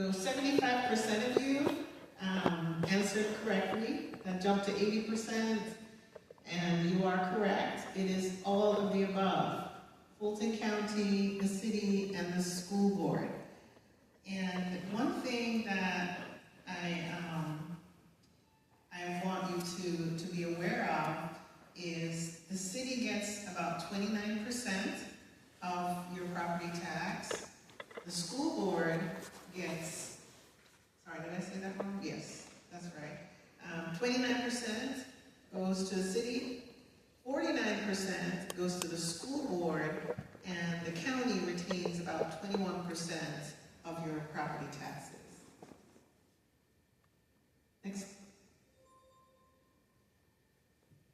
So 75% of you answered correctly. That jumped to 80%, and you are correct. It is all of the above. Fulton County, the city, and the school board. And one thing that I want you to be aware of is the city gets about 29% of your property tax. The school board gets, sorry, did I say that wrong? Yes, that's right. 29% goes to the city, 49% goes to the school board, and the county retains about 21% of your property taxes. Next.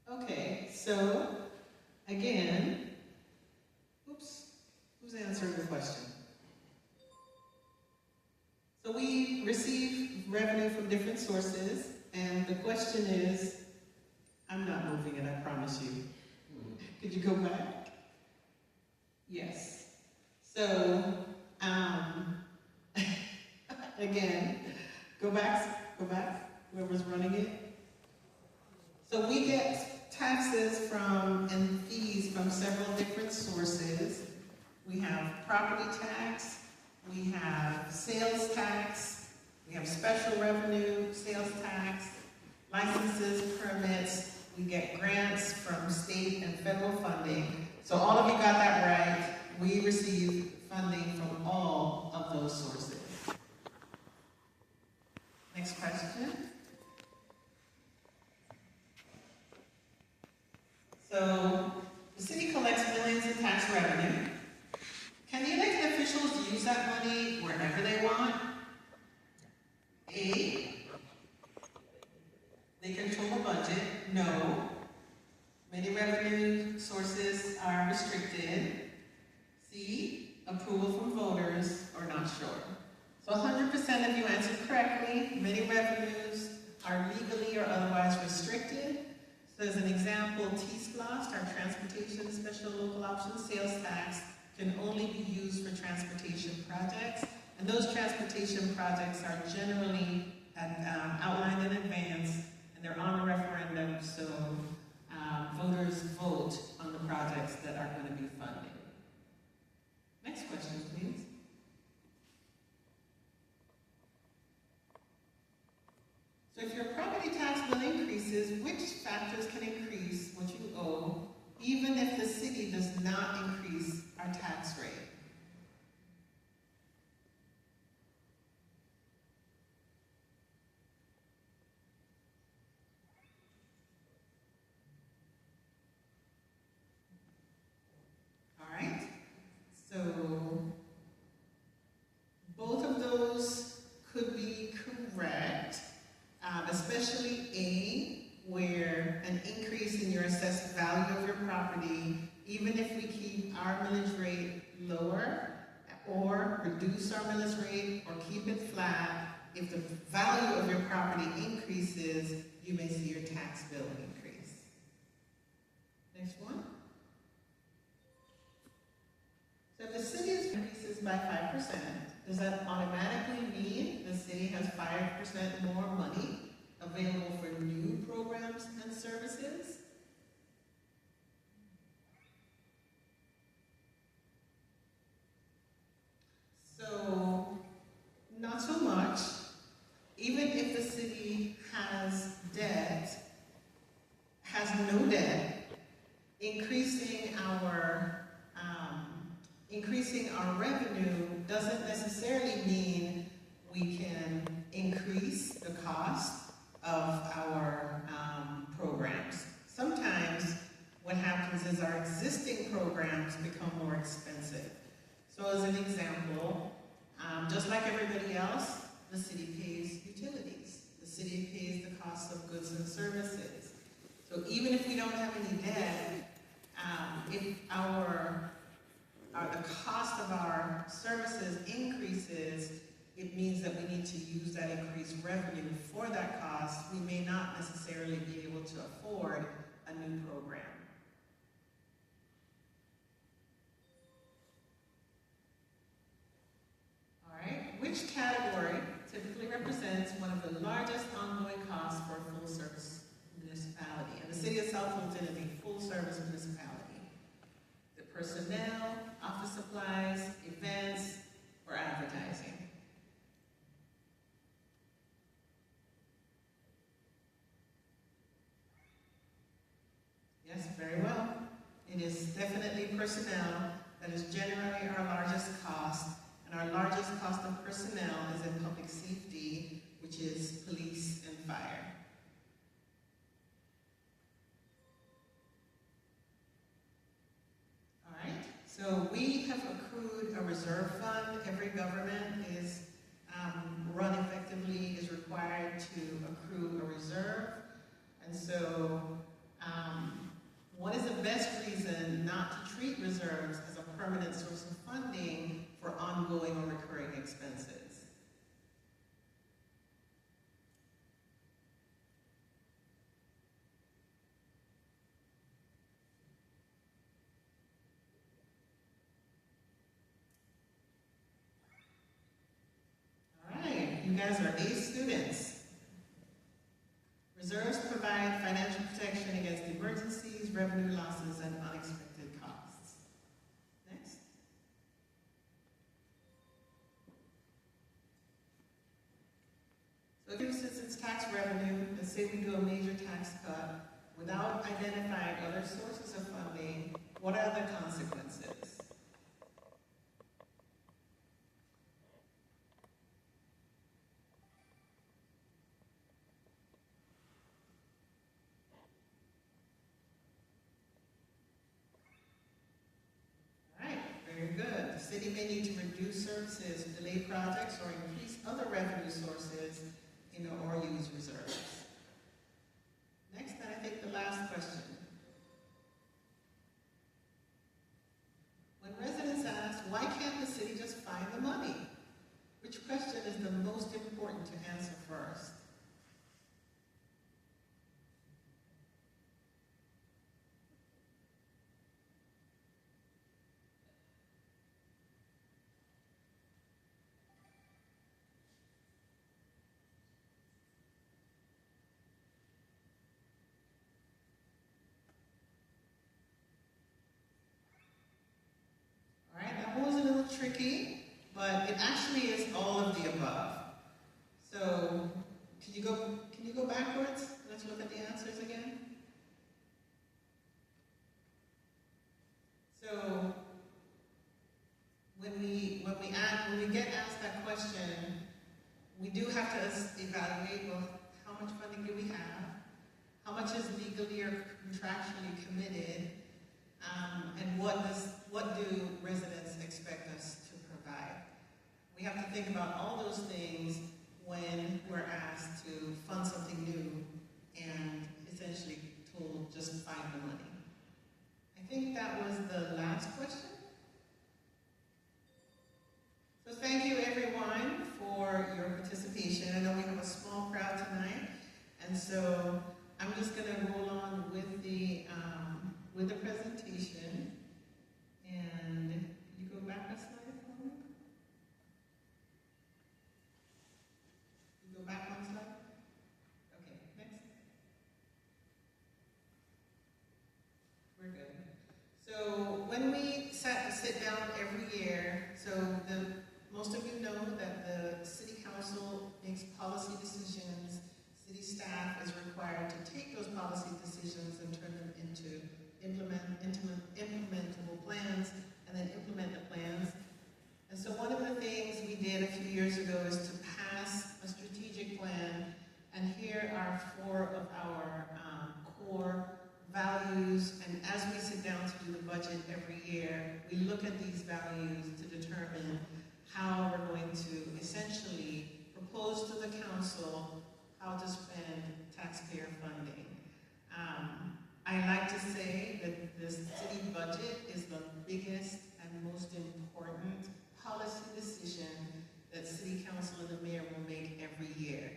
Okay, so again, oops, who's answering the question? So we receive revenue from different sources, and the question is, I'm not moving it, I promise you. Could you go back? Yes. So, again, go back, whoever's running it. So we get taxes from and fees from several different sources. We have property tax, we have sales tax, we have special revenue, sales tax, licenses, permits, we get grants from state and federal funding. So all of you got that right. We receive funding from all of those sources. Next question. So the city collects millions in tax revenue. Can the elected officials use that money wherever they want? A, they control the budget. No. Many revenue sources are restricted. C, approval from voters, or not sure. So 100% of you answered correctly. Many revenues are legally or otherwise restricted. So as an example, T-SPLOST, our Transportation Special Local Option Sales Tax, can only be used for transportation projects. And those transportation projects are generally outlined in advance, and they're on a referendum, so voters vote on the projects that are going to be funded. Next question, please. So if your property tax bill increases, which factors can increase what you owe, even if the city does not increase our tax rate? All right, so both of those could be correct, especially A, where an increase in your assessed value of your property, even if we keep our millage rate lower, or reduce our millage rate, or keep it flat, if the value of your property increases, you may see your tax bill increase. Next one. So if the city increases by 5%, does that automatically mean the city has 5% more money available for new programs and services? So, not so much. Even if the city has debt, has no debt, increasing our revenue doesn't necessarily mean we can increase the cost of our programs. Sometimes what happens is our existing programs become more expensive. So as an example, just like everybody else, the city pays utilities. The city pays the cost of goods and services. So even if we don't have any debt, if the cost of our services increases, it means that we need to use that increased revenue for that cost. We may not necessarily be able to afford a new program. All right, which category one of the largest ongoing costs for a full-service municipality. And the city of South Fulton is a full-service municipality. The personnel, office supplies, events, or advertising. Yes, very well. It is definitely personnel that is generally our largest cost, and our largest cost of personnel is in public safety, which is police and fire. All right, so we have accrued a reserve fund. Every government is run effectively is required to accrue a reserve, and so what is the best reason not to treat reserves as a permanent source of funding for ongoing or recurring expenses? All right, you guys are A students. Reserves provide financial protection against emergencies, revenue losses, and unexpected costs. Next. So if since it's tax revenue, let's say we do a major tax cut without identifying other sources of funding, what are the consequences? The city may need to reduce services, delay projects, or increase other revenue sources or use reserves. Next, and I think the last question. When residents ask, why can't the city just find the money? Which question is the most important to answer first? Tricky, but it actually is all of the above. So, can you go backwards? Let's look at the answers again. So, when we get asked that question, we do have to evaluate, well, how much funding do we have? How much is legally or contractually committed? And what do residents expect us to provide? We have to think about all those things when we're asked to fund something new and essentially told just find the money. I think that was the last question. So thank you everyone for your participation. I know we have a small crowd tonight, and so I'm just going to roll on with the presentation. And can you go back a slide for me? You go back one slide? Okay, next. We're good. So when we sit down every year, so most of you know that the City Council makes policy decisions. City staff is required to take those policy decisions and turn them into implementable plans, and then implement the plans. And so one of the things we did a few years ago is to pass a strategic plan, and here are 4 of our core values. And as we sit down to do the budget every year, we look at these values to determine how we're going to essentially propose to the council how to spend taxpayer funding. I like to say that the city budget is the biggest and most important policy decision that City Council and the Mayor will make every year.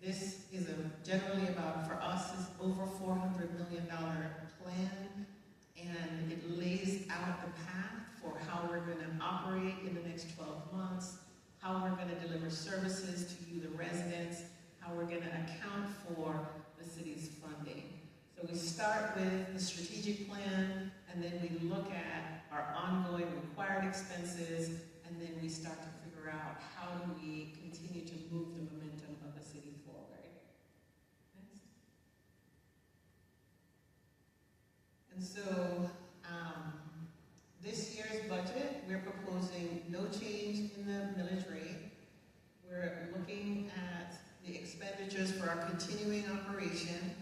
This is generally about, for us, is over $400 million plan, and it lays out the path for how we're going to operate in the next 12 months, how we're going to deliver services to you, the residents, how we're going to account for the city's funding. So we start with the strategic plan, and then we look at our ongoing required expenses, and then we start to figure out how do we continue to move the momentum of the city forward. Next. And so this year's budget, we're proposing no change in the millage rate. We're looking at the expenditures for our continuing operation.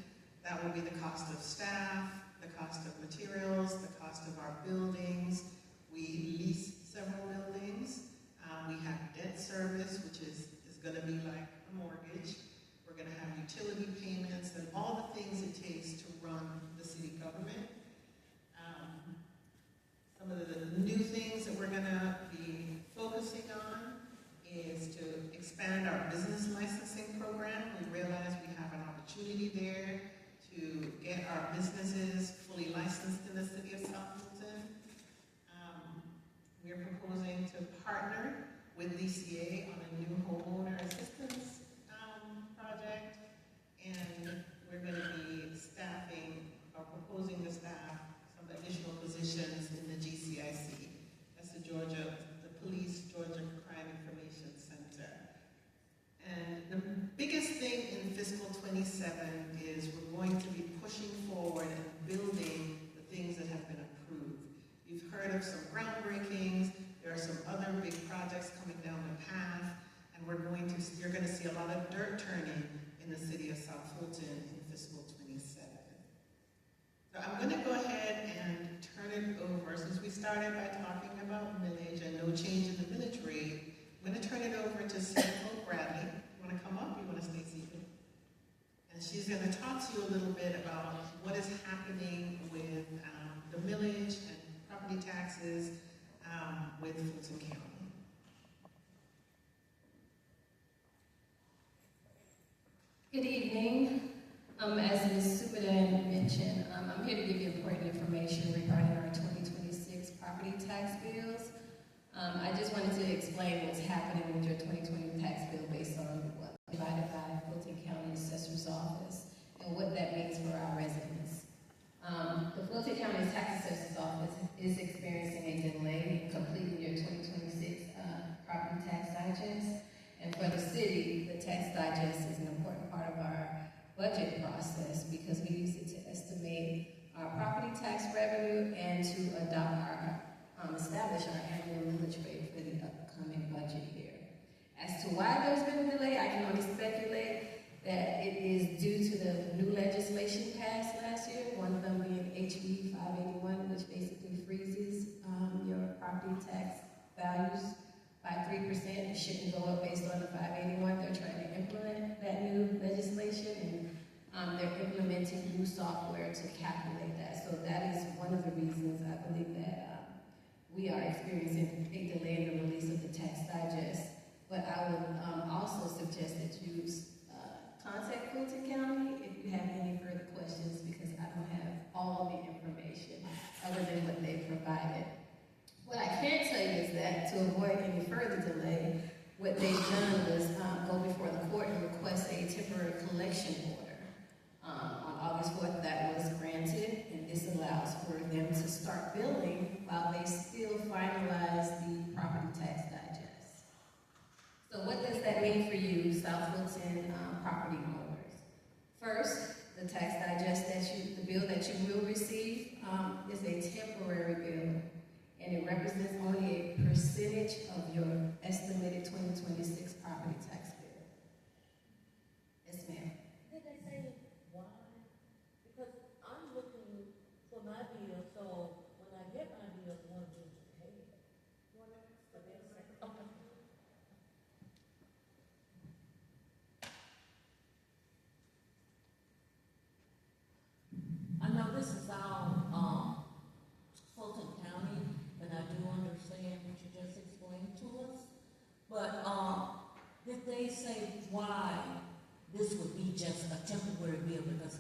That will be the cost of staff, the cost of materials, the cost of our buildings. We lease several buildings. We have debt service, which is going to be like a mortgage. We're going to have utility payments and all the things it takes to run the city government. Some of the new things that we're going to be focusing on is to expand our business licensing program. We realize we have an opportunity there to get our businesses fully licensed in the city of South Fulton. We're proposing to partner with DCA on a new homeowner assistance project, and we're going to be staffing or proposing to staff some additional positions in the GCIC. That's the Police Georgia Crime Information Center. And the biggest thing in Fiscal 27 is we're going to be pushing forward and building the things that have been approved. You've heard of some groundbreakings. There are some other big projects coming down the path, and you're going to see a lot of dirt turning in the city of South Fulton in Fiscal 27. So I'm going to go ahead and turn it over, since we started by talking about millage and no change in the millage rate. I'm going to turn it over to Philord-Bradley. You want to come up or you want to stay seated? And she's going to talk to you a little bit about what is happening with the millage and property taxes with Fulton County. Good evening. As Ms. Subadan mentioned, I'm here to give you important information regarding our 2026 property tax bills. I just wanted to explain what's happening with your 2020 tax bill based on what divided by Fulton County Assessor's Office and what that means for our residents. The Fulton County Tax Assessor's Office is experiencing a delay in completing your 2026 property tax digest. And for the city, the tax digest is an important part of our budget process because we use it to estimate our property tax revenue and to establish our annual millage rate for the upcoming budget year. As to why there's been a delay, I can only speculate that it is due to the new legislation passed last year, one of them being HB 581, which basically freezes your property tax values by 3%. It shouldn't go up based on the 581. They're trying to implement that new legislation, and they're implementing new software to calculate that. So that is one of the reasons I believe that we are experiencing a delay in the release of the tax digest. But I would also suggest that you contact Fulton County if you have any further questions, because I don't have all the information other than what they provided. What I can tell you is that to avoid any further delay, what they've done was go before the court and request a temporary collection order. On August 4th, that was granted, and this allows for them to start billing while they still finalize the property tax digest. So what does that mean for you, South Fulton property owners? First, the tax digest the bill that you will receive is a temporary bill, and it represents only a percentage of your estimated 2026 property tax bill. Yes, ma'am. Did they say why? Because I'm looking for my bill, so when I get my bill, I want to be able to pay it. I know this is all Fulton County, and I do understand what you just explained to us. But did they say why this would be just a temporary bill? Because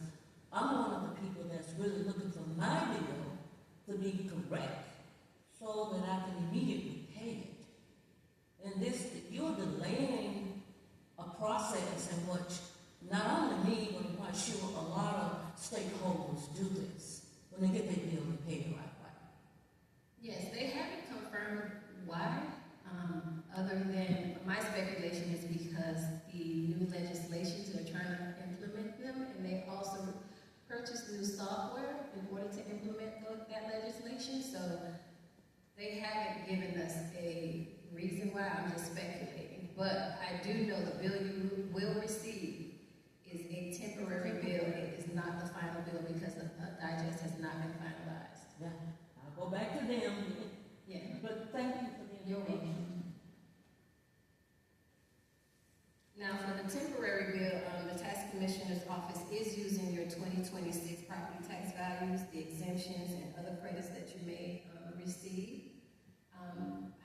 I'm one of the people that's really looking for my bill to be correct so that I can immediately pay it. And this, you're delaying a process in which not only me, but I'm quite sure a lot of stakeholders do this when they get their bill and pay the right way. Yes, they haven't confirmed why, other than my speculation is because the new legislations are trying to implement them, and they also purchased new software in order to implement that legislation, so they haven't given us a reason why. I'm just speculating. But I do know the bill you will receive is a temporary bill. It is not the final bill because the digest has not been finalized. Yeah, I'll go back to them. Yeah. But thank you for the information. Now, for the temporary bill, the tax commissioner's office is using your 2026 property tax values, the exemptions, and other credits that you may receive.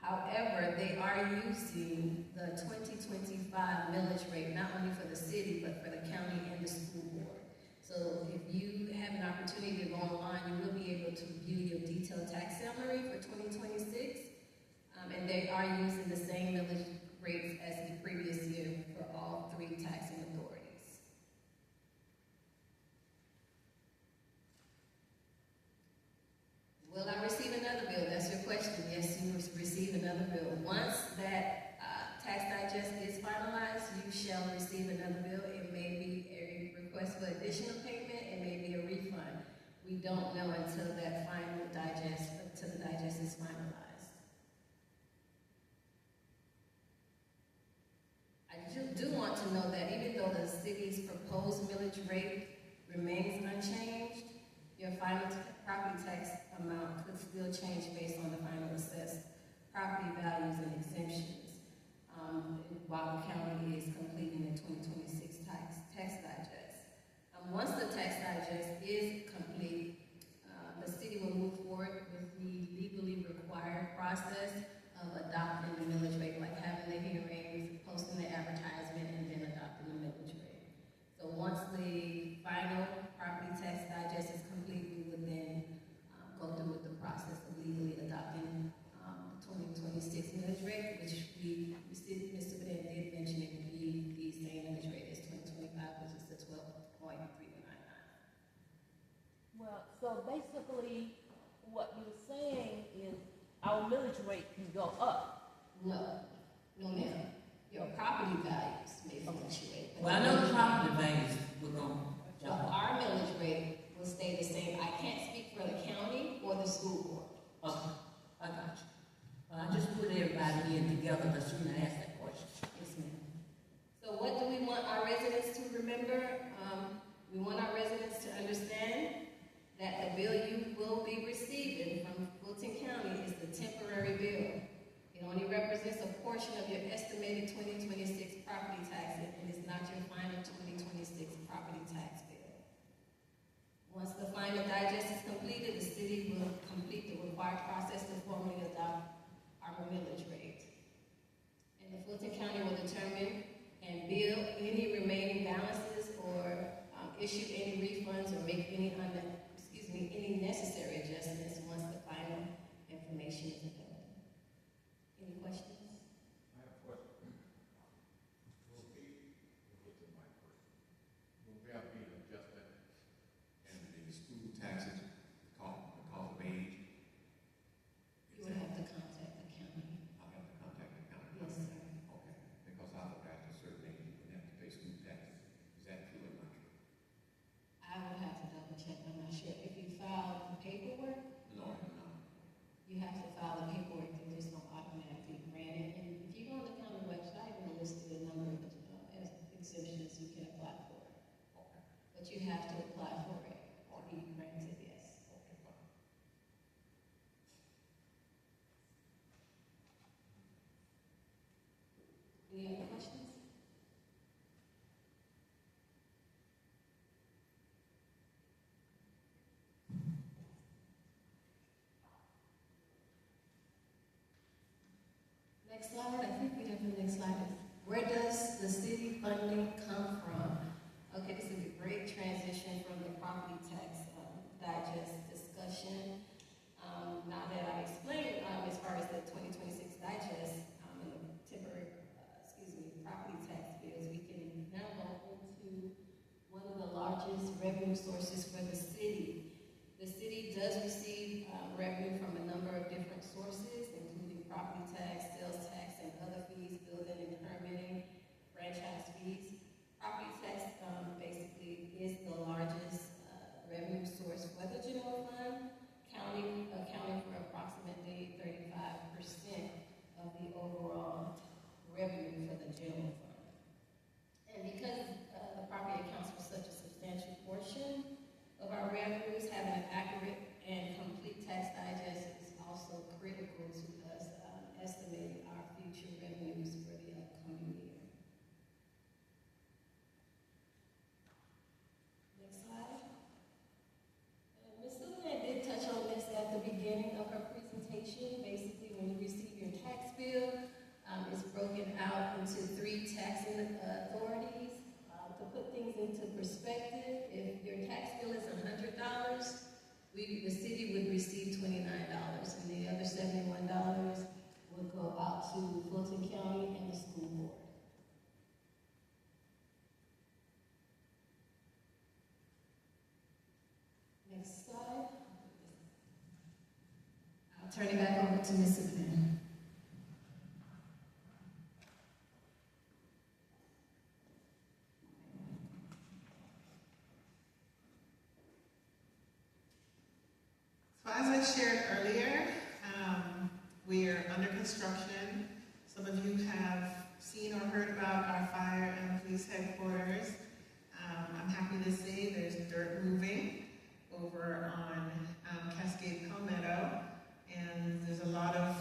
However, they are using the 2025 millage rate, not only for the city, but for the county and the school board. So if you have an opportunity to go online, you will be able to view your detailed tax summary for 2026. And they are using the same millage rates as the previous year for all three taxing authorities. Will I receive another bill? That's your question. Yes, you will receive another bill. Once that tax digest is finalized, you shall receive another bill. It may be a request for additional payment. It may be a refund. We don't know until that final digest, until the digest is finalized. I do want to know that even though the city's proposed millage rate remains unchanged, your final property tax amount could still change based on the final assessed property values and exemptions while the county is completing the 2026 tax digest. Once the tax digest is complete, the city will move forward with the legally required process of adopting the millage rate, like having the hearings, posting the advertisement, and then adopting the millage rate. So once the final property tax digest is complete, we would then go through with the process of legally adopting the 2026 millage rate, which Mr. Burdett did mention it would be the same millage rate as 2025, which is the 12.399. Well, so basically, what you're saying is our millage rate can go up. No, ma'am. Your property values may fluctuate. Well, I know the property values will go up. Our millage rate will stay the same. I can't speak for the county or the school board. Okay, I got you. I just put everybody in together, that's when I asked that question. Yes, ma'am. So what do we want our residents to remember? We want our residents to understand that the bill you will be receiving from Fulton County is the temporary bill. It only represents a portion of your estimated 2026 property taxes and is not your final 2026 property tax bill. Once the final digest is completed, the city will complete the required process to formally adopt our millage rate. And the Fulton County will determine and bill any remaining balances or issue any refunds or make any necessary adjustments once the final information is available. Any questions? I have a question. Will there be an adjustment in the school taxes because of age? You will have to contact the county. I'll have to contact the county. Yes, sir. Okay, because I thought after a certain age you wouldn't have to pay school taxes. Is that true or not true? I would have to double check. I'm not sure. If you file the paperwork, No, no. you have to file the paperwork. They just don't automatically grant it. And if you go on the county website, we're listed a number of exemptions you can apply for. Okay. But you have to apply for it to be granted, yes. Okay, fine. Any other questions? Next slide, I think we have the next slide. Where does the city funding come from? Okay, this is a great transition from the property tax digest discussion. Now that I've explained as far as the 2026 digest and the temporary, property tax bills, we can now go into largest revenue sources for the city. The city does receive revenue from a number of different sources, including property tax, sales tax, and other fees, building and permitting, franchise fees. Property tax basically is the largest revenue source for the general fund, accounting for approximately 35% of the overall revenue for the general fund. And because the property accounts for such a substantial portion of our revenues, having an accurate and complete tax digest is also critical to us estimating our future revenues for the upcoming year. Next slide. Ms. Subadan did touch on this at the beginning of her presentation. Basically, when you receive your tax bill, it's broken out into 3 taxing authorities. To put things into perspective, if your tax bill is $100, the city would receive $29, and the other $71 would go out to Fulton County and the school board. Next slide. I'll turn it back over to Ms. Subadan. So as I shared earlier, we are under construction. Some of you have seen or heard about our fire and police headquarters. I'm happy to say there's dirt moving over on Cascade Palmetto, and there's a lot of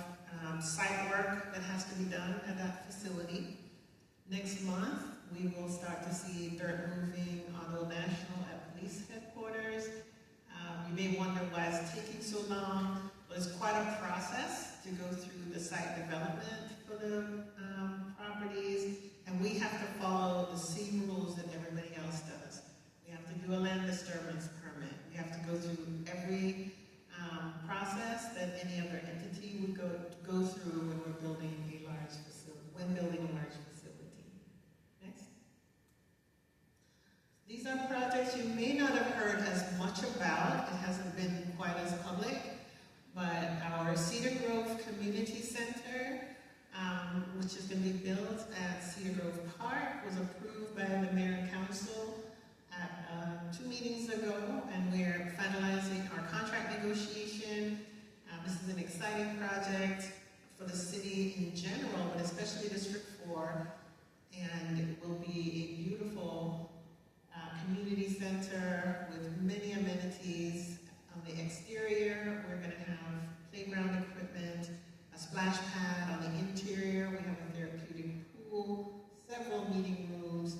site work that has to be done at that facility. Next month, we will start to see dirt moving on Old National at police headquarters. You may wonder why it's taking so long, but it's quite a process to go through the site development for the properties, and we have to follow the same rules that everybody else does. We have to do a land disturbance permit. We have to go through every process that any other entity would go through when we're building a large facility. Next. These are projects you may not have heard as much about. It hasn't been quite as public, but our Cedar Grove Community Center, which is going to be built at Cedar Grove Park, was approved by the Mayor and Council at 2 meetings ago, and we're finalizing our contract negotiation. This is an exciting project for the city in general, but especially District 4, and it will be a beautiful community center with many amenities. On the exterior, we're going to have playground equipment, a splash pad. On the interior, we have a therapeutic pool, several meeting rooms,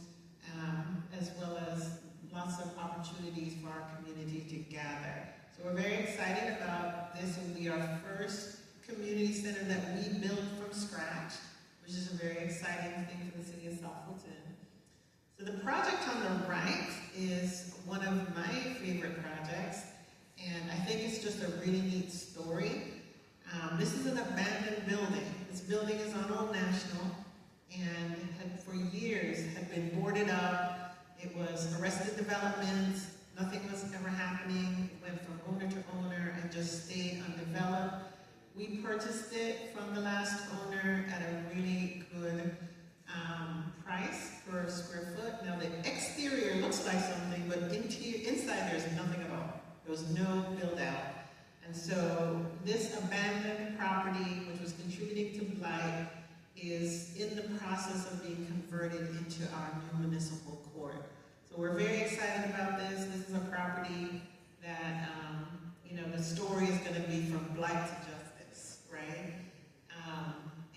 as well as lots of opportunities for our community to gather. So we're very excited about this. It will be our first community center that we built from scratch, which is a very exciting thing for the city of South Fulton. So the project on the right is one of my favorite projects, and I think it's just a really neat story. This is an abandoned building. This building is on Old National, and for years had been boarded up. It was arrested development. Nothing was ever happening. It went from owner to owner and just stayed undeveloped. We purchased it from the last owner at a really good price per square foot. Now the exterior looks like something, but inside there's nothing at all. There was no build out. And so this abandoned property, which was contributing to blight, is in the process of being converted into our new municipal court. So we're very excited about this. This is a property that, the story is going to be from blight to justice, right?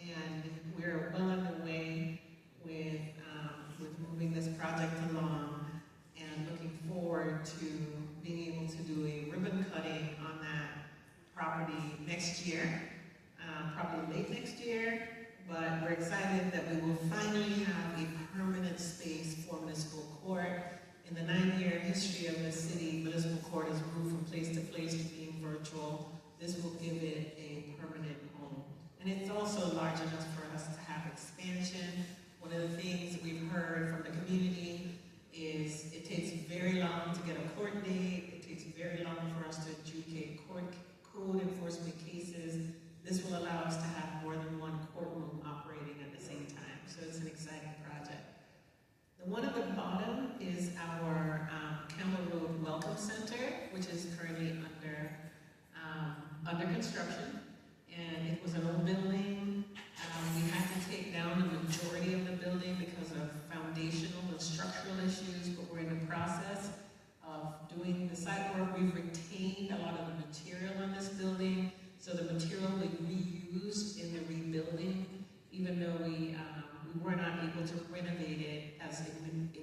And we're well underway with moving this project along and looking forward to being able to do a ribbon cutting on that property next year, probably late next year, but we're excited that we will finally have a permanent space for municipal court. In the 9-year history of the city, municipal court has moved from place to place to being virtual. This will give it a permanent home. And it's also large enough for us to have expansion. One of the things we've heard from the community is it takes very long enforcement cases. This will allow us to have more than one courtroom operating at the same time, so it's an exciting project. The one at the bottom is our Campbell Road Welcome Center, which is currently under construction, and it was an old building. We had to take down the majority of the building because of foundational and structural issues, but we're in the process of doing the site work. We've retained a lot of the material in this building, so the material we reused in the rebuilding, even though we were not able to renovate it as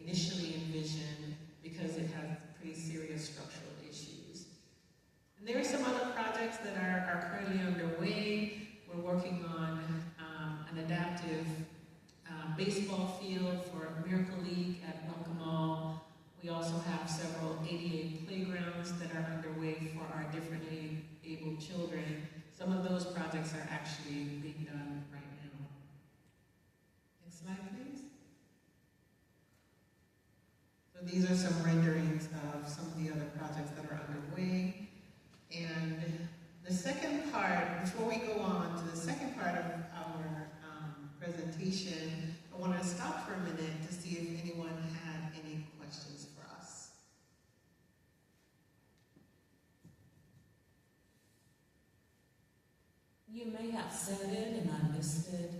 initially envisioned because it has pretty serious structural issues. And there are some other projects that are currently underway. We're working on an adaptive baseball field for Miracle League at Welcome Mall. We also have several ADA playgrounds that are underway for our differently able children. Some of those projects are actually being done right now. Next slide, please. So these are some renderings of some of the other projects that are underway. And the second part, before we go on to the second part of our presentation, I wanted to stop for a minute to see if anyone had any questions for us. You may have said it and I missed it,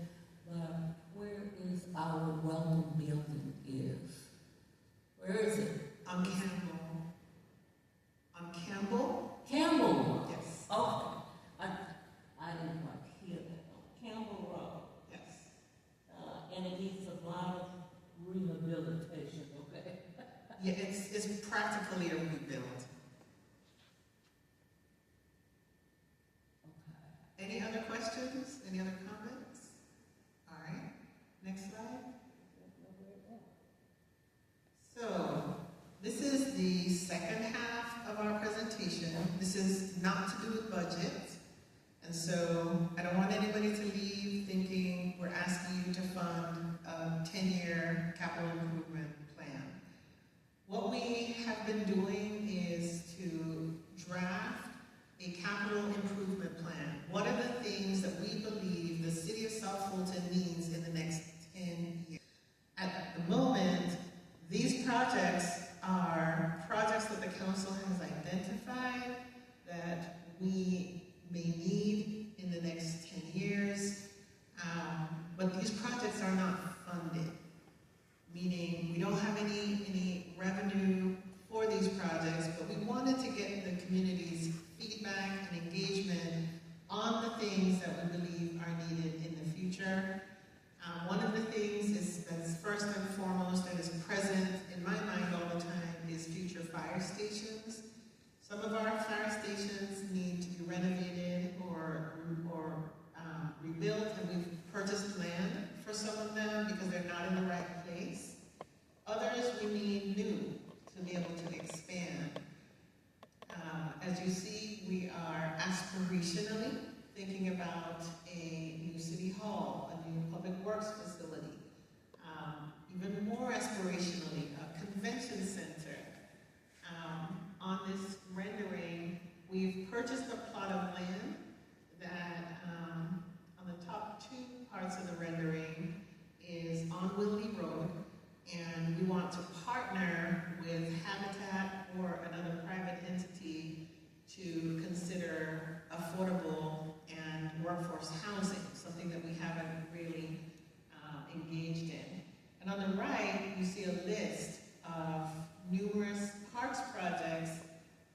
but where is our welcome building is? Where is it? On Campbell. On Campbell? Campbell. Yes. Okay. I didn't quite hear that. Campbell Road. Yes. And it needs a lot of rehabilitation, okay? Yeah, it's practically a rebuild. Okay. Any other questions? Any other comments? All right. Next slide. So, this is the second half of our presentation. This is not to do with budget. And so, I don't want anybody to leave thinking we're asking you to fund a 10-year capital improvement plan. What we have been doing is to draft a capital improvement plan. What are the things that we believe the city of South Fulton needs in the next 10 years? At the moment, these projects are projects that the council has identified that we may need in the next 10 years, but these projects are not funded, meaning we don't have any revenue for these projects, but we wanted to get the community's feedback and engagement on the things that we believe are needed in the future. One of the things that's first and foremost that is present in my mind all the time is future fire stations. Some of our fire stations need to be renovated or rebuilt, and we've purchased land for some of them because they're not in the right place. Others we need new to be able to expand. As you see, we are aspirationally thinking about a new city hall, a new public works facility, even more aspirationally, a convention center. On this rendering, we've purchased a plot of land that on the top two parts of the rendering is on Whitley Road, and we want to partner with Habitat or another private entity to consider affordable and workforce housing, something that we haven't really engaged in. And on the right, you see a list of numerous parks projects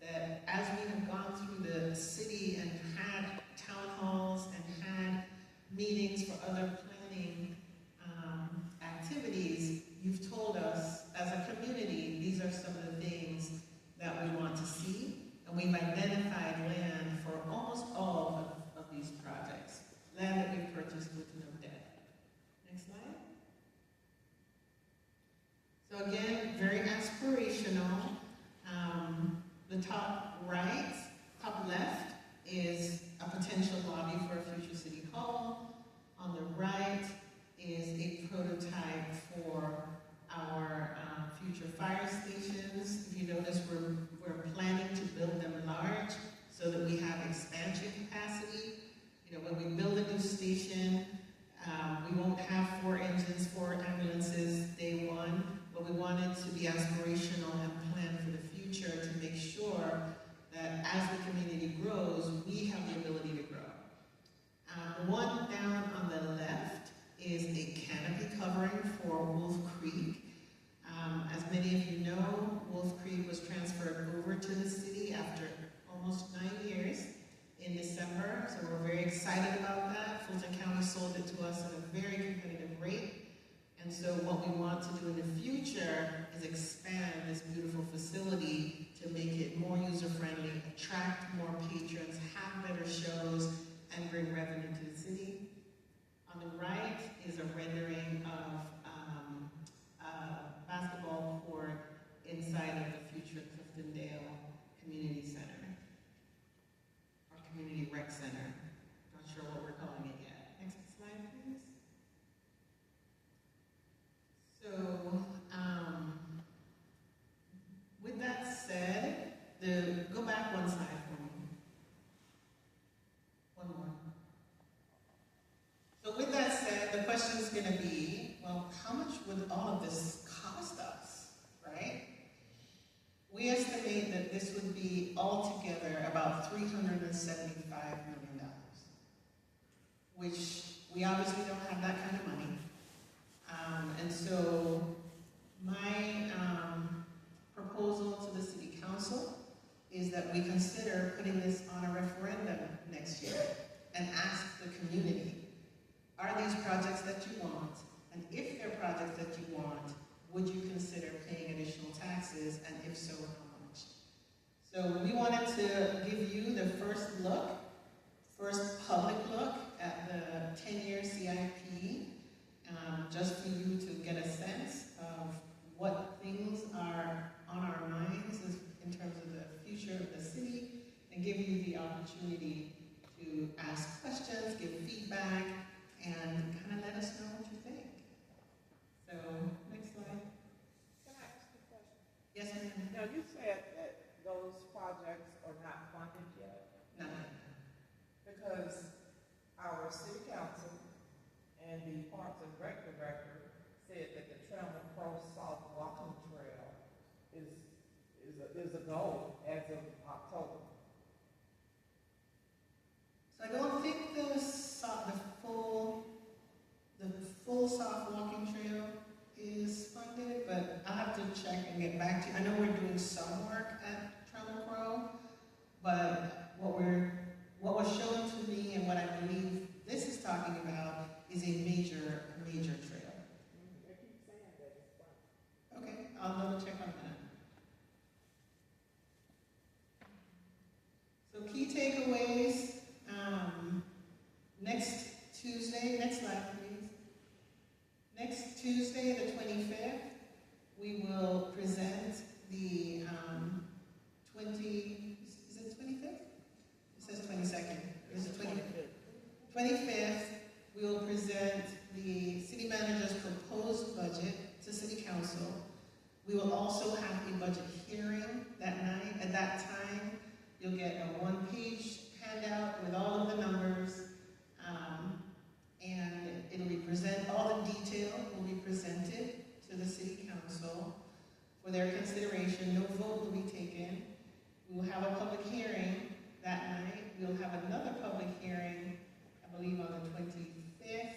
that, as we have gone through the city and had town halls and had meetings for other planning activities, you've told us as a community, these are some of the things that we want to see, and we've identified land for almost all of these projects, land that we've purchased with no debt. Next slide. So again, very aspirational. The top right, top left is a potential lobby for a future city hall. On the right is a prototype for our future fire stations. If you notice, we're planning to build them large so that we have expansion capacity. when we build a new station, we won't have 4 engines, 4 ambulances day one, but we want it to be aspirational and plan for the future to make sure that as the community grows, we have the ability to grow. The one down on the left is a canopy covering for Wolf Creek. As many of you know, Wolf Creek was transferred over to the city after almost 9 years in December, so we're very excited about that. Fulton County sold it to us at a very competitive rate, and so what we want to do in the future is expand this beautiful facility to make it more user-friendly, attract more patrons, have better shows, and bring revenue to the city. On the right is a rendering of a basketball court inside of the future Cliftondale Community Center, or Community Rec Center. Not sure what we're calling it yet. Next slide, please. So, with that said, go back one slide for me. One more. So with that said, the question is going to be, well, how much would all of this cost us, right? We estimate that this would be altogether about $375 million, which we obviously don't have that kind of money. And so my proposal to the City Council is that we consider putting this on a referendum next year and ask the community, are these projects that you want? And if they're projects that you want, would you consider paying additional taxes? And if so, how much? So we wanted to give you the first public look at the 10-year CIP, just for you to get a sense of what things are on our minds in terms of the future of the city, and give you the opportunity to ask questions, give feedback, and kind of let us know what you think. So, next slide. Can I ask you a question? Yes, ma'am. Now, you said that those projects are not funded yet No. because our city council and the Parks and Rec director said that the Trammell Crow South Walking Trail is a goal as of October. So I don't think the full soft walking trail is funded, but I'll have to check and get back to you. I know we're doing some work at Trammell Crow, but what was shown to me and what I believe this is talking about is a major trail. They keep saying that it's funded. Okay, I'll double check on that. So key takeaways, next Tuesday, next slide please. Next Tuesday, the 25th, we will present the is it 25th? It says 22nd. Is it 25th? 25th, we will present the city manager's proposed budget to City Council. We will also have a budget hearing that night. At that time, you'll get a one-page handout with all of the numbers, and it'll be all the detail will be presented to the City Council for their consideration. No vote will be taken. We will have a public hearing that night. We'll have another public hearing, I believe, on the 25th,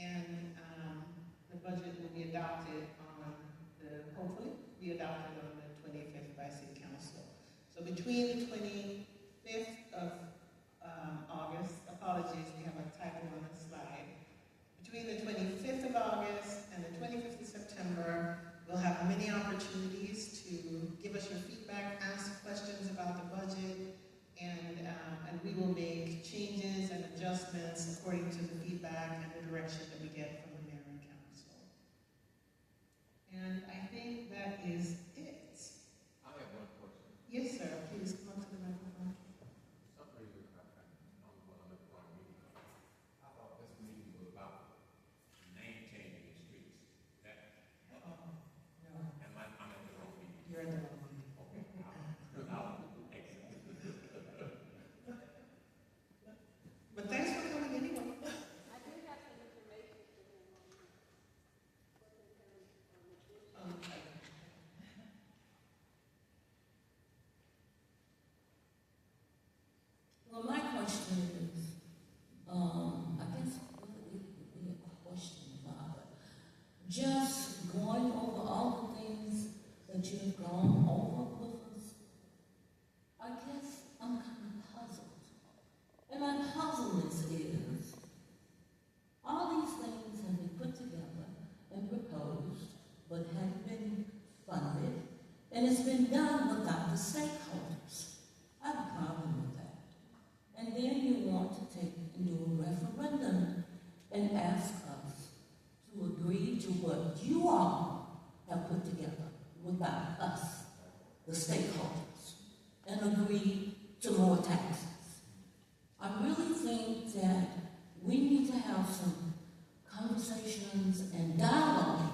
and the budget will be adopted hopefully be adopted on the 25th by City Council. So between the 25th of August, apologies, we have a typo on the slide. Between the 25th of August and the 25th of September, we'll have many opportunities to give us your feedback, ask questions about the budget, and we will make changes and adjustments according to the feedback and the direction that we get from the mayor and council. And I think that is it. I have one question. Yes, sir. Please come to the microphone. Some reason, I don't want to look wrong meeting. I thought this meeting was about name changing the streets. No. I'm at the wrong meeting. You're in the wrong meeting. Okay, I'll exit. But thanks for coming question is, I guess really a question, Father. Just going over all the things that you've gone over with us, I guess I'm kind of puzzled. And my puzzleness is, all these things have been put together and proposed, but haven't been funded, and it's been done without the stakeholders. I have a problem with that. And then you want to take and do a referendum and ask us to agree to what you all have put together without us, the stakeholders, and agree to more taxes. I really think that we need to have some conversations and dialogue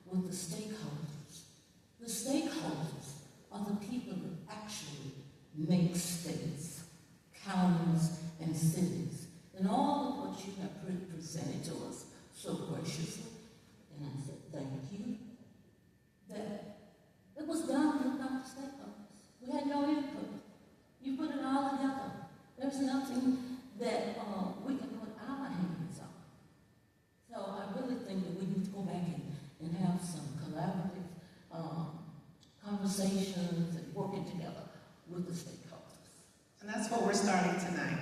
with the stakeholders. The stakeholders are the people that actually make states, counties, and cities. And all of what you have presented to us so graciously, and I said thank you, that it was done without the stakeholders. We had no input. You put it all together. There's nothing that we can put our hands on. So I really think that we need to go back and have some collaborative conversations and working together with the stakeholders. And that's what we're starting tonight.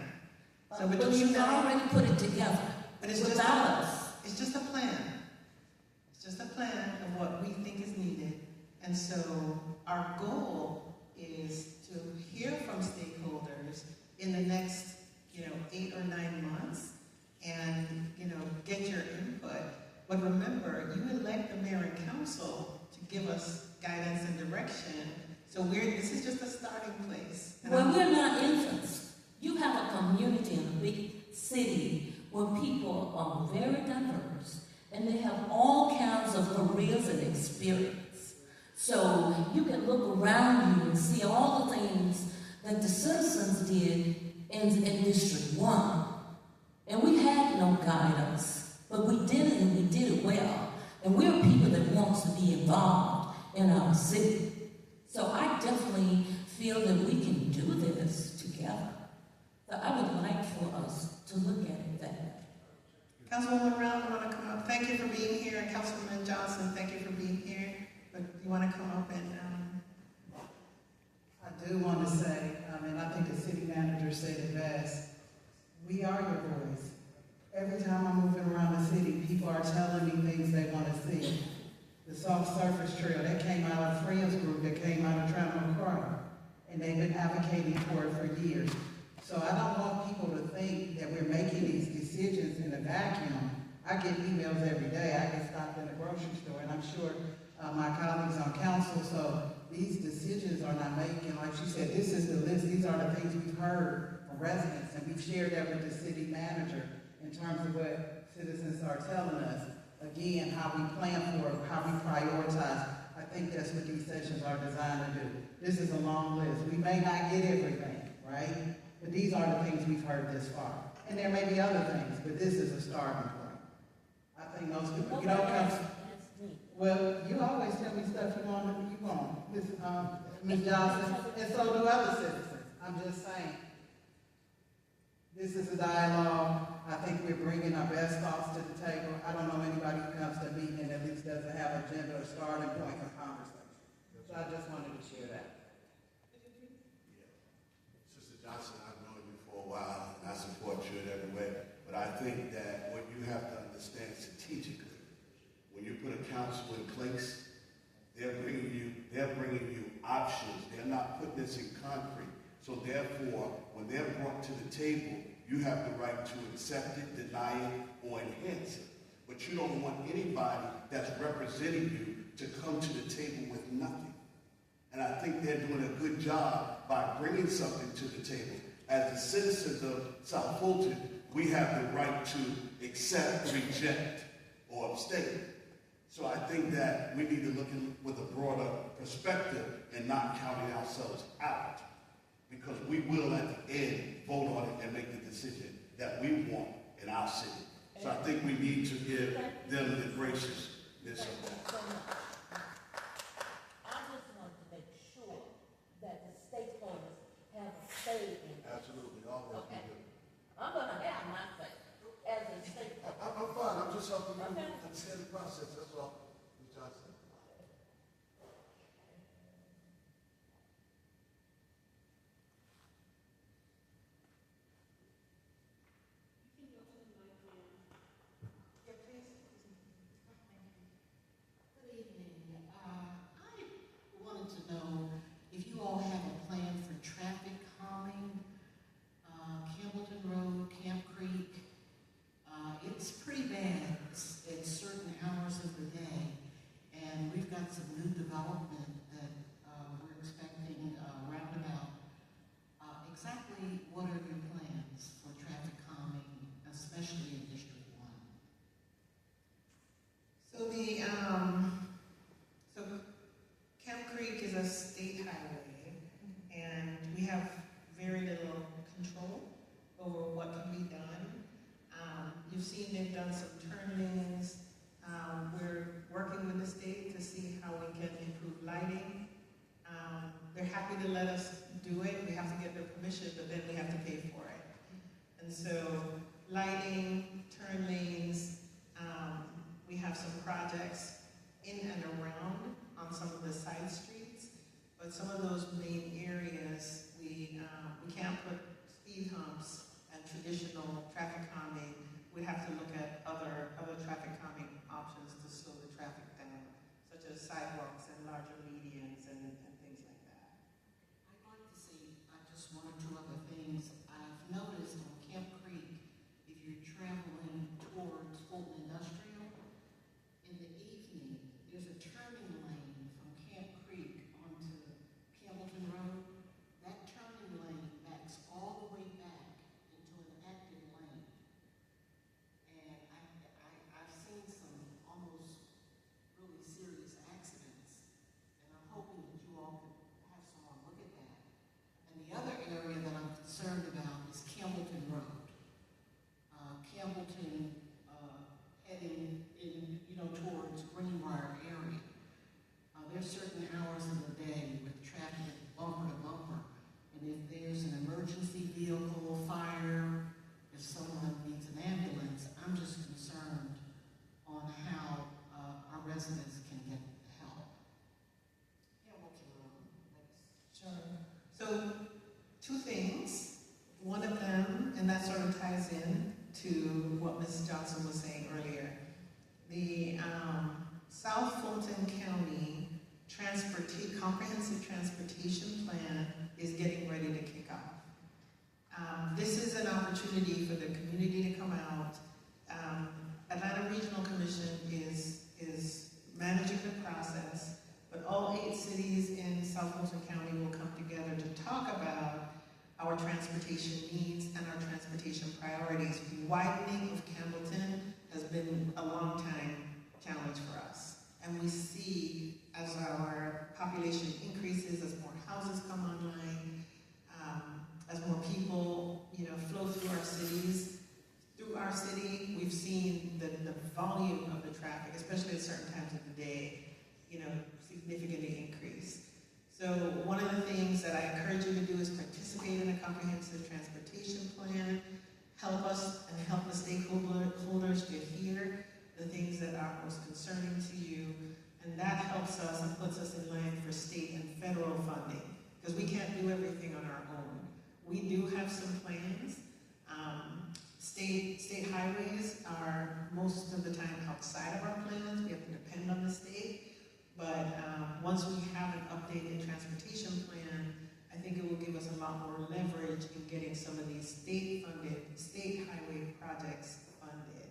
So But between you've now, already put it together but it's without us. it's just a plan. It's just a plan of what we think is needed. And so our goal is to hear from stakeholders in the next, 8 or 9 months and, get your input. But remember, you elect the mayor and council to give us guidance and direction. So this is just a starting place. And Well, we're not infants. You have a community in a big city where people are very diverse and they have all kinds of careers and experience. So you can look around you and see all the things that the citizens did in District 1. And we had no guidance, but we did it and we did it well. And we're people that wants to be involved in our city. So I definitely feel that we can do this together. So I would like for us to look at it that way. Councilwoman Brown, you want to come up? Thank you for being here. And Councilman Johnson, thank you for being here. But you want to come up and... I do want to say, and I think the city manager said it best, we are your voice. Every time I'm moving around the city, people are telling me things they want to see. The soft surface trail, that came out of Friends Group, that came out of Trammell Crow, and they've been advocating for it for years. So I don't want people to think that we're making these decisions in a vacuum. I get emails every day. I get stopped in the grocery store, and I'm sure my colleagues on council, so these decisions are not making, like she said, this is the list, these are the things we've heard from residents, and we've shared that with the city manager in terms of what citizens are telling us. Again, how we plan for it, how we prioritize. I think that's what these sessions are designed to do. This is a long list. We may not get everything, right? But these are the things we've heard this far. And there may be other things, but this is a starting point. I think most people, well, you always tell me stuff you want, Ms. Johnson, and so do other citizens. I'm just saying, this is a dialogue. I think we're bringing our best thoughts to the table. I don't know anybody who comes to a meeting and at least doesn't have an agenda or starting point for conversation. So I just wanted to share that. Sister Johnson, I've known you for a while, and I support you in every way. But I think that what you have to understand strategically, when you put a council in place, they're bringing you options. They're not putting this in concrete. So therefore, when they're brought to the table, you have the right to accept it, deny it, or enhance it. But you don't want anybody that's representing you to come to the table with nothing. And I think they're doing a good job by bringing something to the table. As the citizens of South Fulton, we have the right to accept, reject, or abstain. So I think that we need to look with a broader perspective and not counting ourselves out. Because we will, at the end, vote on it and make the decision that we want in our city. So I think we need to give them the graciousness of that. I just want to make sure that the stakeholders have a say in it. Absolutely, all that we do. You've seen they've done some turn lanes. We're working with the state to see how we can improve lighting. They're happy to let us do it. We have to get their permission, but then we have to pay for it. And so lighting, turn lanes, we have some projects in and around on some of the side streets, but some of those main areas, we can't put speed humps and traditional traffic calming. We have to look at other traffic calming options to slow the traffic down, such as sidewalks and larger medians and things like that. I'd like to see just one or two other things. I've noticed on Camp Creek, if you're traveling towards Fulton Industrial, in the evening, there's a turning lane from Camp Creek onto Campbellton Road. That turning lane backs all the way back into an active lane. And I've seen some almost really serious accidents. And I'm hoping that you all could have someone look at that. And the other area that I'm concerned about is Campbellton Road. Campbellton heading in, towards Greenbrier area. There's certain hours of the day with traffic bumper to bumper. And if there's an emergency vehicle, fire, if someone needs an ambulance, I'm just concerned on how our residents can get help. Hamilton Road, next. Sure. So, two things. One of them, and that sort of ties in to what Ms. Johnson was saying earlier. The South Fulton County Comprehensive Transportation Plan is getting ready to kick off. This is an opportunity for the community to come out. Atlanta Regional Commission is managing the process, but all 8 cities in South Fulton County will come together to talk about our transportation needs and our transportation priorities. Widening of Campbellton has been a long time challenge for us. And we see as our population increases, as more houses come online, as more people, flow through our cities. Through our city, we've seen the volume of the traffic, especially at certain times of the day, significantly increase. So one of the things that I encourage you to do is participate in a comprehensive transportation plan, help us and help the stakeholders to hear the things that are most concerning to you, and that helps us and puts us in line for state and federal funding, because we can't do everything on our own. We do have some plans. State highways are most of the time outside of our plans. We have to depend on the state. But once we have an updated transportation plan, I think it will give us a lot more leverage in getting some of these state-funded, state highway projects funded.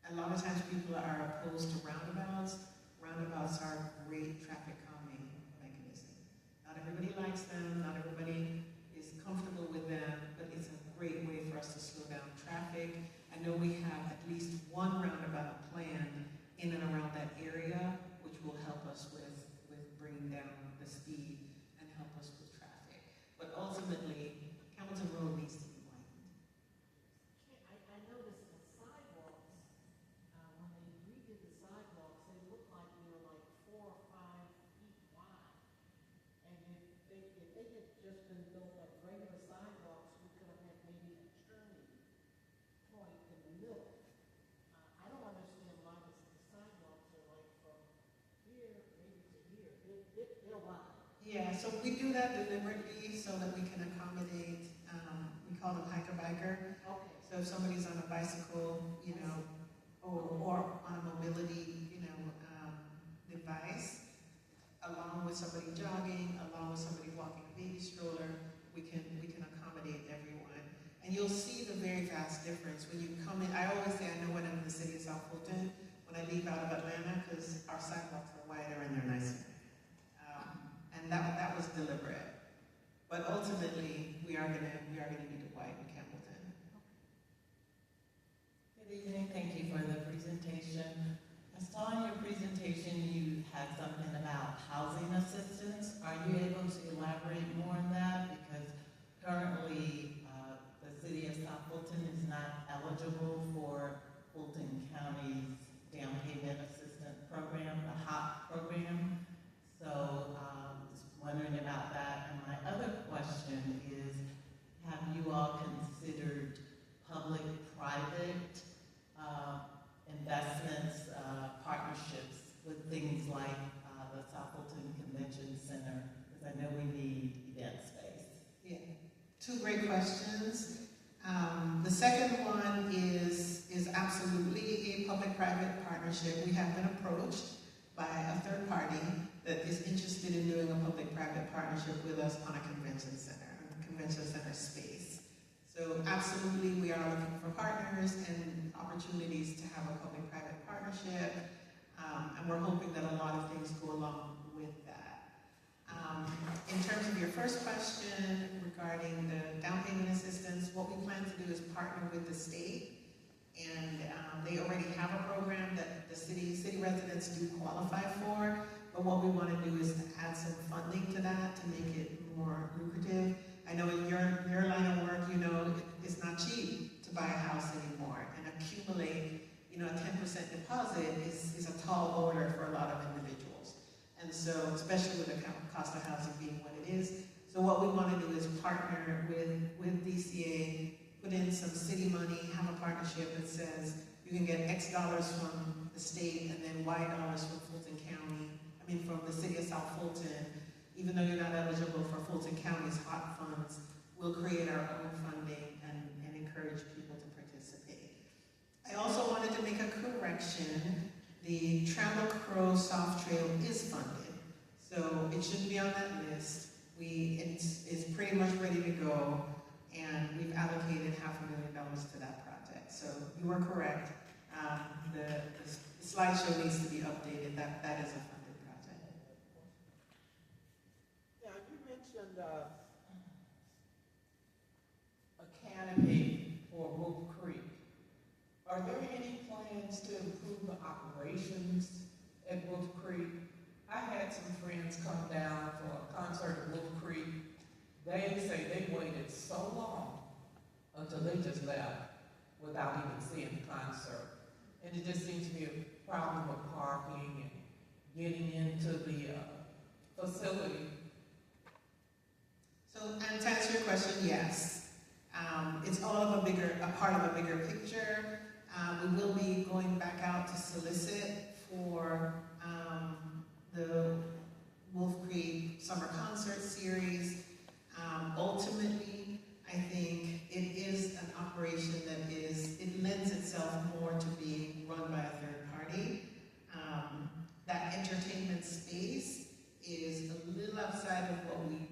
A lot of times people are opposed to roundabouts. Roundabouts are a great traffic calming mechanism. Not everybody likes them, not everybody is comfortable with them, but it's a great way for us to slow down traffic. I know we have at least one roundabout planned in and around that area, which will help us with bringing down the speed and help us with traffic. But ultimately, Hamilton Road needs to be widened. I noticed the sidewalks, when they redid the sidewalks, they looked like they were like 4 or 5 feet wide. And if they had just been built like regular sidewalks, we could have had maybe a turning point in the middle. I don't understand why the sidewalks are like from here maybe to here. They're wide. Yeah, so we do that deliberately so that we can accommodate, we call them hiker-biker. Okay. So if somebody's on a bicycle, or on a mobility, device, along with somebody jogging, along with somebody walking a baby stroller, we can accommodate everyone. And you'll see the very vast difference when you come in. I always say I know when I'm in the city of South Fulton, when I leave out of Atlanta, because our sidewalks are wider and they're nicer. And that was deliberate. But ultimately, we are gonna need to widen Campbellton. Good evening, thank you for the presentation. I saw in your presentation you had something about housing assistance. Are you able to elaborate more on that? Because currently, Two great questions. The second one is absolutely a public-private partnership. We have been approached by a third party that is interested in doing a public-private partnership with us on a convention center space. So absolutely, we are looking for partners and opportunities to have a public-private partnership, and we're hoping that a lot of things go along with that. In terms of your first question regarding the down payment assistance, what we plan to do is partner with the state, and they already have a program that the city residents do qualify for, but what we want to do is to add some funding to that to make it more lucrative. I know in your line of work, you know, it's not cheap to buy a house anymore, and accumulate, you know, a 10% deposit is a tall order for a lot of individuals. And so, especially with the cost of housing being what it is. So what we want to do is partner with DCA, put in some city money, have a partnership that says you can get X dollars from the state and then Y dollars from Fulton County, from the city of South Fulton. Even though you're not eligible for Fulton County's hot funds, we'll create our own funding and encourage people to participate. I also wanted to make a correction. The Trammell Crow Soft Trail is funded, so it should be on that list. It's pretty much ready to go, and we've allocated $500,000 to that project. So you are correct. The slideshow needs to be updated. That is a funded project. Now, you mentioned a canopy for Wolf Creek. Are there any plans to improve the operations at Wolf Creek? I had some friends come down for a concert at Wolf Creek. They say they waited so long until they just left without even seeing the concert. And it just seems to be a problem with parking and getting into the facility. So, and to answer your question, yes. It's all of a part of a bigger picture. We will be going back out to solicit for the Wolf Creek Summer Concert Series. Ultimately, I think it is an operation that it lends itself more to being run by a third party. That entertainment space is a little outside of what we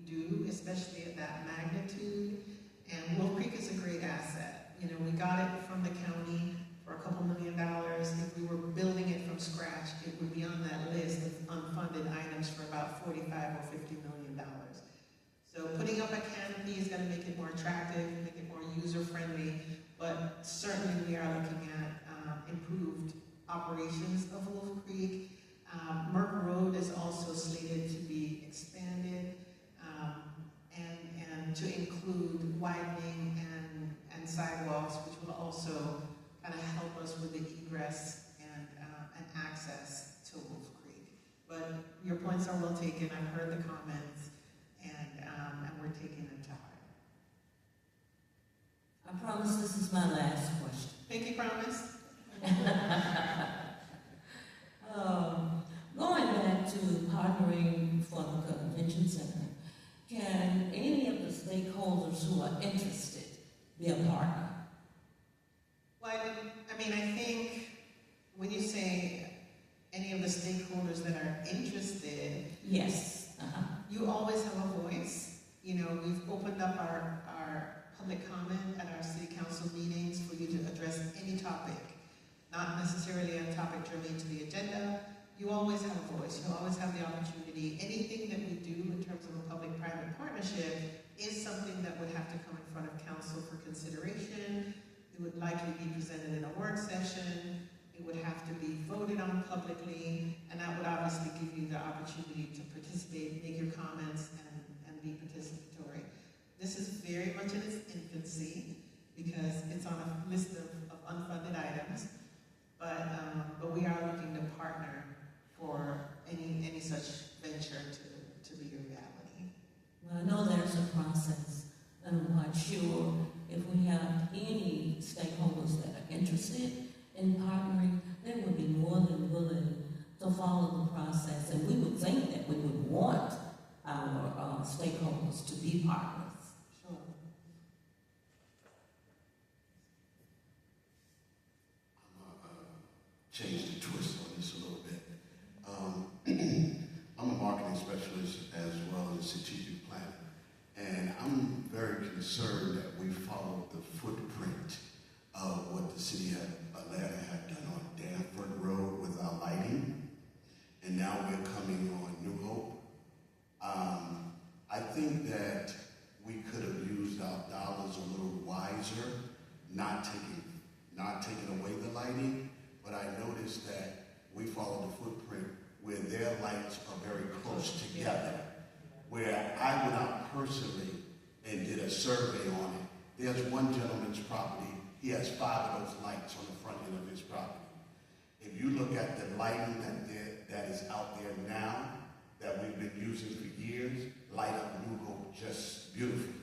do, especially at that magnitude. And Wolf Creek is a great asset. You know, we got it from the county for a couple $1 million. If we were building it from scratch, it would be on that list of unfunded items for about $45 or $50 million. So putting up a canopy is going to make it more attractive, make it more user-friendly, but certainly we are looking at improved operations of Wolf Creek. Merck Road is also slated to be expanded and to include widening and sidewalks, which will also kind of help us with the egress and access to Wolf Creek. But your points are well taken. I've heard the comments, and we're taking them to heart. I promise this is my last question. Pinky promise? Going back to partnering for the convention center, can any of the stakeholders who are interested be a partner? Well, I think when you say any of the stakeholders that are interested, Yes. you always have a voice. You know, we've opened up our public comment at our city council meetings for you to address any topic, not necessarily a topic germane to the agenda. You always have a voice. You always have the opportunity. Anything that we do in terms of a public-private partnership is something that would have to come in front of council for consideration. It would likely be presented in a work session. It would have to be voted on publicly, and that would obviously give you the opportunity to participate, make your comments, and be participatory. This is very much in its infancy because it's on a list of unfunded items, but we are looking to partner for any such venture to be a reality. Well, I know there's a process, and I'm quite sure if we have any stakeholders that are interested in partnering, they would be more than willing to follow the process, and we would think that we would want our stakeholders to be partners. Sure. change the twist on this a little bit. I'm a marketing specialist as well as strategic planner, and I'm very concerned that we follow the footprint of what the city of Atlanta had done on Danford Road with our lighting, and now we're coming on New Hope. I think that we could have used our dollars a little wiser, not taking away the lighting, but I noticed that we follow the footprint where their lights are very close together. Where I went out personally and did a survey on it. There's one gentleman's property, he has 5 of those lights on the front end of his property. If you look at the lighting that is out there now, that we've been using for years, light up New Hope just beautifully.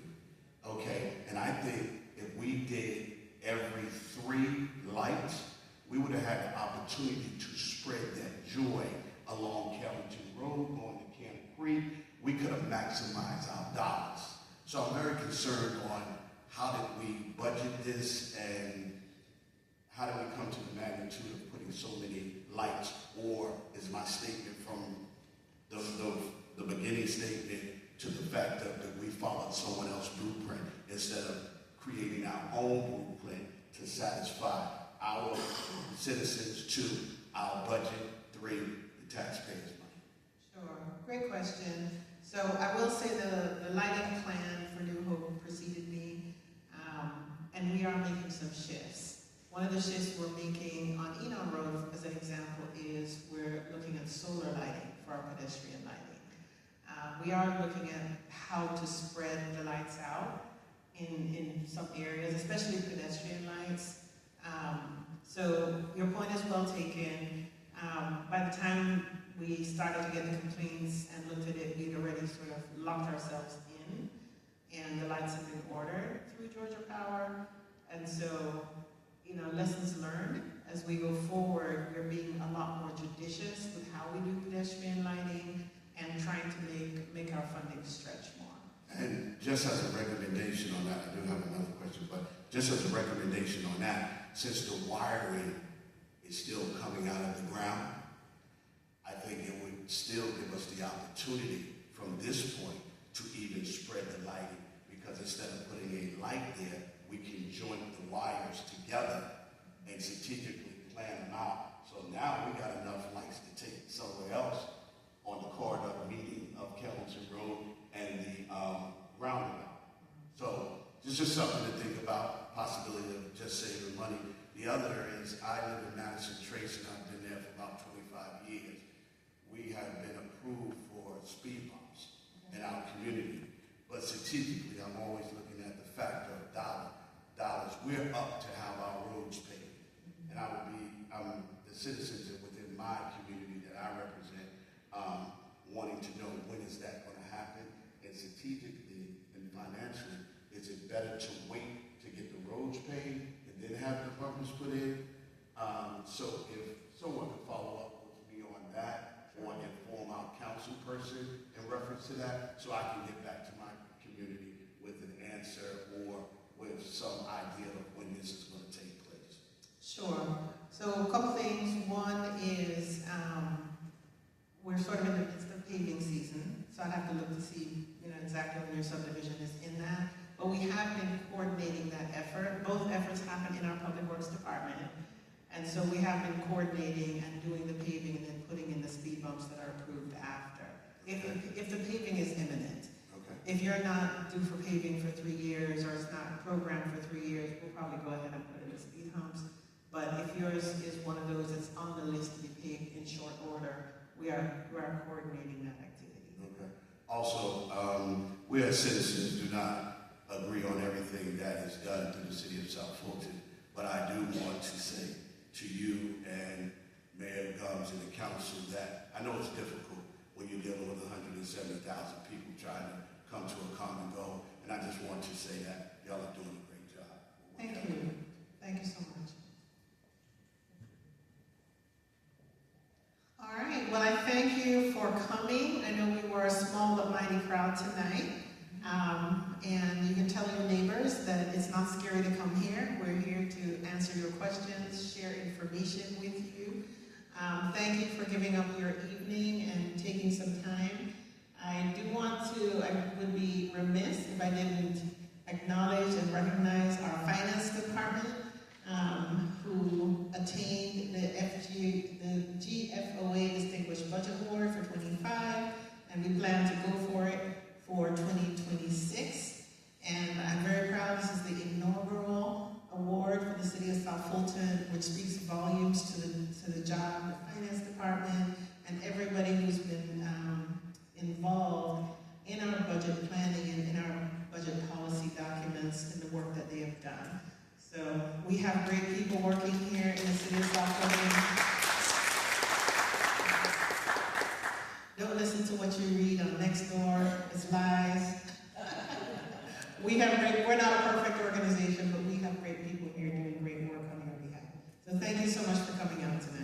Okay, and I think if we did every 3 lights, we would have had the opportunity to spread that joy along Carrington Road, going to Camp Creek. We could have maximized our dollars. So I'm very concerned on how did we budget this and how did we come to the magnitude of putting so many lights, or is my statement from the beginning statement to the fact that we followed someone else's blueprint instead of creating our own blueprint to satisfy our citizens, 2, our budget, 3, the taxpayers' money? Sure, great question. So I will say the lighting plan for New Hope preceded me, and we are making some shifts. One of the shifts we're making on Enon Road, as an example, is we're looking at solar lighting for our pedestrian lighting. We are looking at how to spread the lights out in some areas, especially pedestrian lights. So your point is well taken. By the time we started to get the complaints and looked at it, we'd already sort of locked ourselves in, and the lights have been ordered through Georgia Power. And so, you know, lessons learned as we go forward, we're being a lot more judicious with how we do pedestrian lighting and trying to make our funding stretch more. And just as a recommendation on that, I do have another question, but just as a recommendation on that, since the wiring is still coming out of the ground, I think it would still give us the opportunity from this point to even spread the lighting, because instead of putting a light there, we can join the wires together and strategically plan them out. So now we got enough lights to take somewhere else on the corridor meeting of Carrington Road and the roundabout. So it's just something to think about, possibility of just saving money. The other is, I live in Madison Trace, and I've been there for about 25 years. We have been approved for speed bumps in our community, but strategically, I'm always looking at the factor of dollars. We're up to have our roads paved, and the citizens within my community that I represent, wanting to know when is that going to happen, and strategically and financially, is it better to wait to get the roads paved and then have the bumpers put in? So if someone could follow up with me on that, or inform our council person in reference to that, so I can get back to my community with an answer or with some idea of when this is going to take place. Sure. So a couple things. One is we're sort of in the midst of paving season, so I'd have to look to see, you know, exactly when your subdivision is in that. But we have been coordinating that effort. Both efforts happen in our Public Works Department. And so we have been coordinating and doing the paving and then putting in the speed bumps that are approved after. If the paving is imminent. Okay. If you're not due for paving for 3 years, or it's not programmed for 3 years, we'll probably go ahead and put in the speed humps. But if yours is one of those that's on the list to be paved in short order, we are coordinating that activity. Okay. Also, we as citizens do not agree on everything that is done through the city of South Fulton, but I do want to say to you and Mayor Gums and the council that I know it's difficult when you're dealing with 170,000 people trying to come to a common goal, and I just want to say that y'all are doing a great job. Thank you. Thank you so much. All right, well, I thank you for coming. I know we were a small but mighty crowd tonight. And you can tell your neighbors that it's not scary to come here. We're here to answer answer your questions, share information with you. Thank you for giving up your evening and taking some time. I would be remiss if I didn't acknowledge and recognize our finance department, who attained the GFOA Distinguished Budget Award for 25, and we plan to go for it for 2026. And I'm very proud. This is the inaugural award for the City of South Fulton, which speaks volumes to the job of the finance department and everybody who's been involved in our budget planning and in our budget policy documents and the work that they have done. So we have great people working here in the City of South Fulton. Don't listen to what you read on Nextdoor. It's lies. We're not a perfect organization, but we have great people here doing great work on your behalf. So thank you so much for coming out tonight.